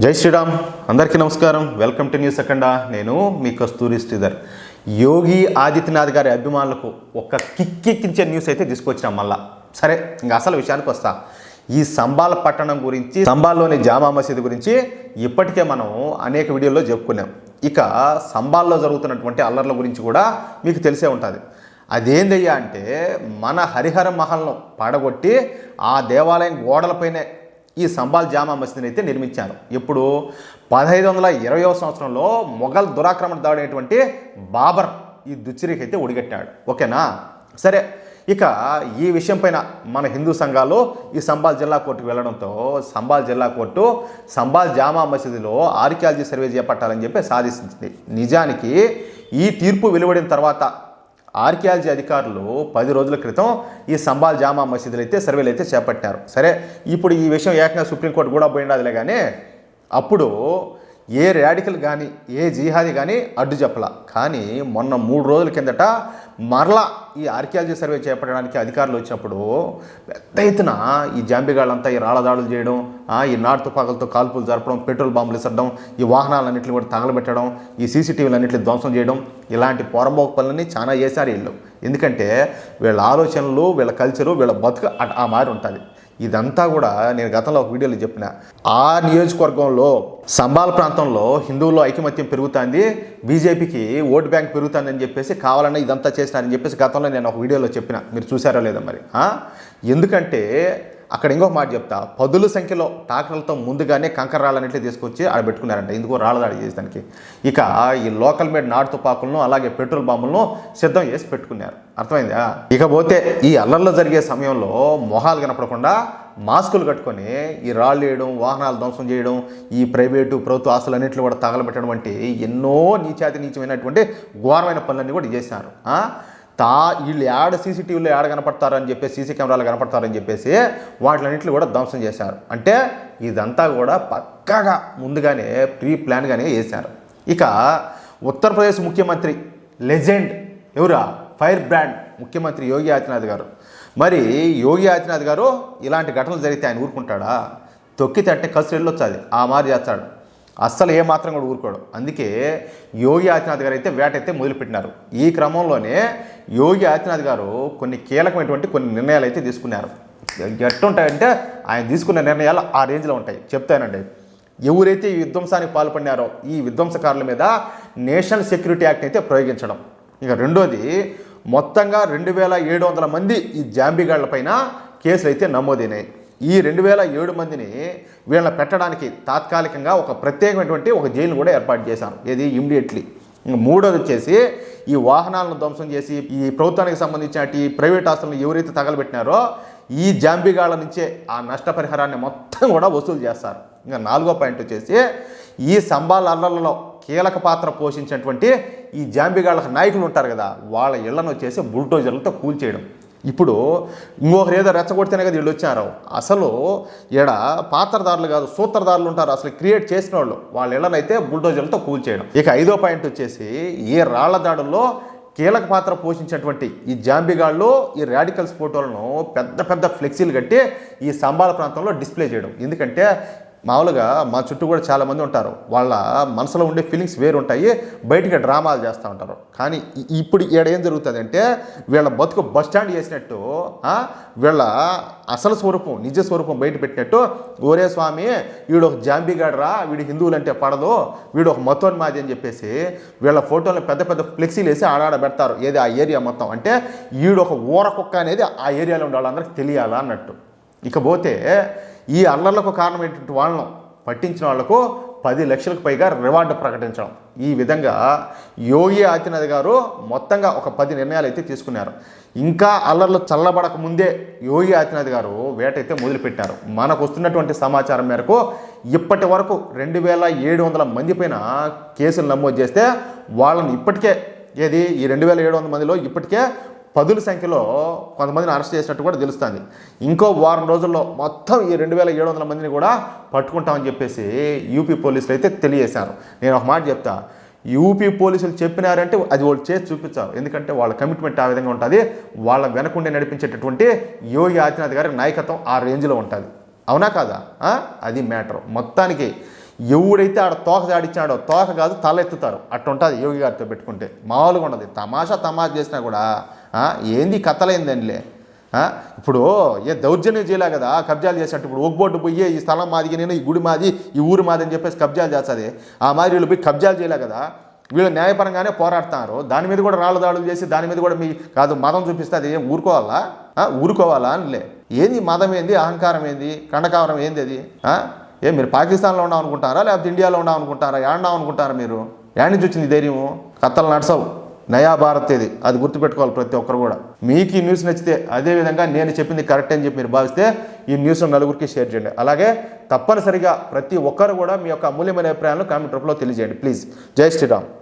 జై శ్రీరామ్, అందరికీ నమస్కారం. Welcome to news Akhanda. నేను మీ కస్తూరి శ్రీధర్. యోగి ఆదిత్యనాథ్ గారి అభిమానులకు ఒక కిక్కెక్కించే న్యూస్ అయితే తీసుకొచ్చాం మళ్ళా. సరే, ఇంకా అసలు విషయానికి వస్తా. ఈ సంబాల్ పట్టణం గురించి, సంబాల్లోని జామా మసీదు గురించి ఇప్పటికే మనం అనేక వీడియోల్లో చెప్పుకున్నాం. ఇక సంబాల్లో జరుగుతున్నటువంటి అల్లర్ల గురించి కూడా మీకు తెలిసే ఉంటుంది. అదేందయ్యా అంటే, మన హరిహర మహల్ను పడగొట్టి ఆ దేవాలయం గోడలపైనే ఈ సంబాల్ జామా మసీదుని అయితే నిర్మించారు. ఇప్పుడు 1520వ సంవత్సరంలో మొఘల్ దురాక్రమణ దాడైనటువంటి బాబర్ ఈ దుచ్చిరికి అయితే ఒడిగట్టాడు. ఓకేనా? సరే, ఇక ఈ విషయం పైన మన హిందూ సంఘాలు ఈ సంబాల్ జిల్లా కోర్టుకు వెళ్ళడంతో సంబాల్ జిల్లా కోర్టు సంబాల్ జామా మసీదులో ఆర్కియాలజీ సర్వే చేపట్టాలని చెప్పి సాధించింది. నిజానికి ఈ తీర్పు వెలువడిన తర్వాత ఆర్కియాలజీ అధికారులు 10 రోజుల క్రితం ఈ సంబాల్ జామా మసీదులు అయితే సర్వేలు అయితే చేపట్టారు. సరే, ఇప్పుడు ఈ విషయం ఏకంగా సుప్రీంకోర్టు కూడా పోయినదిలే. కానీ అప్పుడు ఏ రాడికల్ కానీ ఏ జిహాదీ కానీ అడ్డు చెప్పలా. కానీ మొన్న 3 రోజుల కిందట మరలా ఈ ఆర్కియాలజీ సర్వే చేపట్టడానికి అధికారులు వచ్చినప్పుడు పెద్ద ఎత్తున ఈ జాంబిగాళ్ళంతా ఈ రాళ్ళదాడులు చేయడం, ఈ నాటు తుపాకులతో కాల్పులు జరపడం, పెట్రోల్ బాంబులు ఇసరడం, ఈ వాహనాలన్నింటినీ కూడా తగలబెట్టడం, ఈ సీసీటీవీలన్నింటినీ ధ్వంసం చేయడం, ఇలాంటి పోరంబోక పనులని చాలా చేశారు వీళ్ళు. ఎందుకంటే వీళ్ళ ఆలోచనలు, వీళ్ళ కల్చరు, వీళ్ళ బతుకు ఆ మారి ఉంటుంది. ఇదంతా కూడా నేను గతంలో ఒక వీడియోలో చెప్పిన. ఆ నియోజకవర్గంలో సంబాల్ ప్రాంతంలో హిందువుల్లో ఐకమత్యం పెరుగుతుంది, బీజేపీకి ఓటు బ్యాంక్ పెరుగుతుందని చెప్పేసి కావాలన్నా ఇదంతా చేసినారని చెప్పేసి గతంలో నేను ఒక వీడియోలో చెప్పిన. మీరు చూసారో లేదో మరి. ఎందుకంటే అక్కడ ఇంకొక మాట చెప్తా, 10ల సంఖ్యలో ట్రాక్టర్లతో ముందుగానే కంకర రాళ్ళన్నింటినీ తీసుకొచ్చి ఆడ పెట్టుకున్నారంట. ఎందుకో రాళ్ళదాడి చేసేదానికి. ఇక ఈ లోకల్ మేడ్ నాటు తుపాకులను అలాగే పెట్రోల్ బాంబులను సిద్ధం చేసి పెట్టుకున్నారు. అర్థమైందా? ఇకపోతే ఈ అల్లర్లు జరిగే సమయంలో మొహాలు కనపడకుండా మాస్కులు కట్టుకొని ఈ రాళ్ళు వేయడం, వాహనాలు ధ్వంసం చేయడం, ఈ ప్రైవేటు ప్రభుత్వ ఆస్తులన్నింటినీ కూడా తగలబెట్టడం వంటి ఎన్నో నీచమైనటువంటి ఘోరమైన పనులన్నీ కూడా చేశారు. వీళ్ళు యాడ సీసీటీవీలో యాడ కనపడతారని చెప్పేసి, సీసీ కెమెరాలు కనపడతారని చెప్పేసి వాటిలన్నింటినీ కూడా ధ్వంసం చేశారు. అంటే ఇదంతా కూడా పక్కాగా ముందుగానే ప్రీ ప్లాన్గానే చేశారు. ఇక ఉత్తరప్రదేశ్ ముఖ్యమంత్రి లెజెండ్ ఎవరా, ఫైర్ బ్రాండ్ ముఖ్యమంత్రి యోగి ఆదిత్యనాథ్ గారు. మరి యోగి ఆదిత్యనాథ్ గారు ఇలాంటి ఘటనలు జరిగితే ఆయన ఊరుకుంటాడా? తొక్కి తట్టే కసు వెళ్ళొచ్చాది ఆ మారి చేస్తాడు. అస్సలు ఏమాత్రం కూడా ఊరుకోడు. అందుకే యోగి ఆదిత్యనాథ్ గారు అయితే వేట అయితే మొదలుపెట్టినారు. ఈ క్రమంలోనే యోగి ఆదిత్యనాథ్ గారు కొన్ని కీలకమైనటువంటి కొన్ని నిర్ణయాలు అయితే తీసుకున్నారు. ఎట్టుంటాయంటే ఆయన తీసుకున్న నిర్ణయాలు ఆ రేంజ్లో ఉంటాయి. చెప్తానండి. ఎవరైతే ఈ విధ్వంసానికి పాల్పడినారో ఈ విధ్వంసకారుల మీద నేషనల్ సెక్యూరిటీ యాక్ట్ అయితే ప్రయోగించడం. ఇక రెండోది, మొత్తంగా 2700 మంది ఈ జాంబిగాళ్ల పైన కేసులు అయితే నమోదైనాయి. ఈ 2007 మందిని వీళ్ళని పెట్టడానికి తాత్కాలికంగా ఒక ప్రత్యేకమైనటువంటి ఒక జైలును కూడా ఏర్పాటు చేశాను. ఏది ఇమ్మీడియట్లీ. మూడోది వచ్చేసి, ఈ వాహనాలను ధ్వంసం చేసి ఈ ప్రభుత్వానికి సంబంధించిన ఈ ప్రైవేట్ ఆస్తులను ఎవరైతే తగలబెట్టినారో ఈ జాంబిగాళ్ళ నుంచే ఆ నష్టపరిహారాన్ని మొత్తం కూడా వసూలు చేస్తారు. ఇంకా 4వ పాయింట్ వచ్చేసి, ఈ సంబాల్ అల్లర్లలో కీలక పాత్ర పోషించినటువంటి ఈ జాంబిగాళ్ళ నాయకులు ఉంటారు కదా, వాళ్ళ ఇళ్లను వచ్చేసి బుల్డోజర్లతో కూల్చేయడం. ఇప్పుడు ఇంకొకరు ఏదో రెచ్చగొడితేనే కదా వీళ్ళు వచ్చారు. అసలు ఈడ పాత్రదారులు కాదు, సూత్రధారులు ఉంటారు. అసలు క్రియేట్ చేసిన వాళ్ళు వాళ్ళ ఇళ్లనైతే బుల్డోజర్లతో కూల్చేయడం. ఇక 5వ పాయింట్ వచ్చేసి, ఈ రాళ్ల దాడుల్లో కీలక పాత్ర పోషించినటువంటి ఈ జాంబిగాళ్ళు ఈ రాడికల్స్ ఫోటోలను పెద్ద పెద్ద ఫ్లెక్సీలు కట్టి ఈ సంబాల ప్రాంతంలో డిస్ప్లే చేయడం. ఎందుకంటే మామూలుగా మా చుట్టూ కూడా చాలామంది ఉంటారు, వాళ్ళ మనసులో ఉండే ఫీలింగ్స్ వేరు ఉంటాయి, బయటికి డ్రామాలు చేస్తూ ఉంటారు. కానీ ఇప్పుడు ఈడ ఏం జరుగుతుంది అంటే, వీళ్ళ బతుకు బస్టాండ్ చేసినట్టు వీళ్ళ అసలు స్వరూపం, నిజ స్వరూపం బయట పెట్టినట్టు, ఓరే స్వామి వీడు ఒక జాంబిగాడరా, వీడు హిందువులంటే పడదు, వీడు ఒక మతోన్మాది అని చెప్పేసి వీళ్ళ ఫోటోలను పెద్ద పెద్ద ఫ్లెక్సీలు వేసి ఆడాడ పెడతారు. ఏది ఆ ఏరియా మొత్తం. అంటే వీడు ఒక ఊరకుక్క అనేది ఆ ఏరియాలో ఉండే వాళ్ళందరికీ తెలియాలా అన్నట్టు. ఇకపోతే ఈ అల్లర్లకు కారణమైనటువంటి వాళ్ళను పట్టించిన వాళ్లకు 10 లక్షలకు పైగా రివార్డు ప్రకటించడం. ఈ విధంగా యోగి ఆదిత్యనాథ్ గారు మొత్తంగా ఒక 10 నిర్ణయాలు అయితే తీసుకున్నారు. ఇంకా అల్లర్లు చల్లబడక ముందే యోగి ఆదిత్యనాథ్ గారు వేట అయితే మొదలుపెట్టారు. మనకు వస్తున్నటువంటి సమాచారం మేరకు ఇప్పటి వరకు 2700 మంది పైన కేసులు నమోదు చేస్తే వాళ్ళని ఇప్పటికే ఈ 2700 మందిలో ఇప్పటికే 10ల సంఖ్యలో కొంతమందిని అరెస్ట్ చేసినట్టు కూడా తెలుస్తుంది. ఇంకో వారం రోజుల్లో మొత్తం ఈ 2700 మందిని కూడా పట్టుకుంటామని చెప్పేసి యూపీ పోలీసులు అయితే తెలియజేశారు. నేను ఒక మాట చెప్తా, యూపీ పోలీసులు చెప్పినారంటే అది వాళ్ళు చేసి చూపించారు. ఎందుకంటే వాళ్ళ కమిట్మెంట్ ఆ విధంగా ఉంటుంది. వాళ్ళ వెనకుండి నడిపించేటటువంటి యోగి ఆదిత్యనాథ్ గారి నాయకత్వం ఆ రేంజ్లో ఉంటుంది. అవునా కాదా? అది మ్యాటర్. మొత్తానికి ఎవడైతే ఆడ తోక జాడిచ్చాడో తోక కాదు తల ఎత్తుతారు. అట్టుంటుంది యోగి గారితో పెట్టుకుంటే, మామూలుగా ఉండదు. తమాషా చేసినా కూడా ఏంది కథలైందండిలే. ఇప్పుడు దౌర్జన్యం చేయలే కదా కబ్జాలు చేసినట్టు. ఇప్పుడు ఒక బోర్డు పోయి ఈ స్థలం మాది, నేను ఈ గుడి మాది, ఈ ఊరు మాది అని చెప్పేసి కబ్జాలు చేస్తుంది. ఆ మాదిరి వీళ్ళు పోయి కబ్జాలు చేయలే కదా, వీళ్ళు న్యాయపరంగానే పోరాడుతున్నారు. దాని మీద కూడా రాళ్ళు దాడులు చేసి దాని మీద కూడా మీ కాదు మదం చూపిస్తే అది ఏం ఊరుకోవాలా అనిలే. ఏంది మదం ఏంది, అహంకారం ఏంది, కండకావరం ఏంది అది? మీరు పాకిస్తాన్లో ఉన్నాం అనుకుంటారా, లేకపోతే ఇండియాలో ఉన్నాం అనుకుంటారా, ఏడున్నాం అనుకుంటారా? మీరు ఏడు నుంచి వచ్చింది ధైర్యము? కథలు నడసవు. నయా భారత్ ఇది, అది గుర్తుపెట్టుకోవాలి ప్రతి ఒక్కరు కూడా. మీకు ఈ న్యూస్ నచ్చితే, అదేవిధంగా నేను చెప్పింది కరెక్ట్ అని చెప్పి మీరు భావిస్తే ఈ న్యూస్ నలుగురికి షేర్ చేయండి. అలాగే తప్పనిసరిగా ప్రతి ఒక్కరు కూడా మీ యొక్క అమూల్యమైన అభిప్రాయాలను కామెంట్ రూపంలో తెలియజేయండి ప్లీజ్. జై శ్రీరామ్.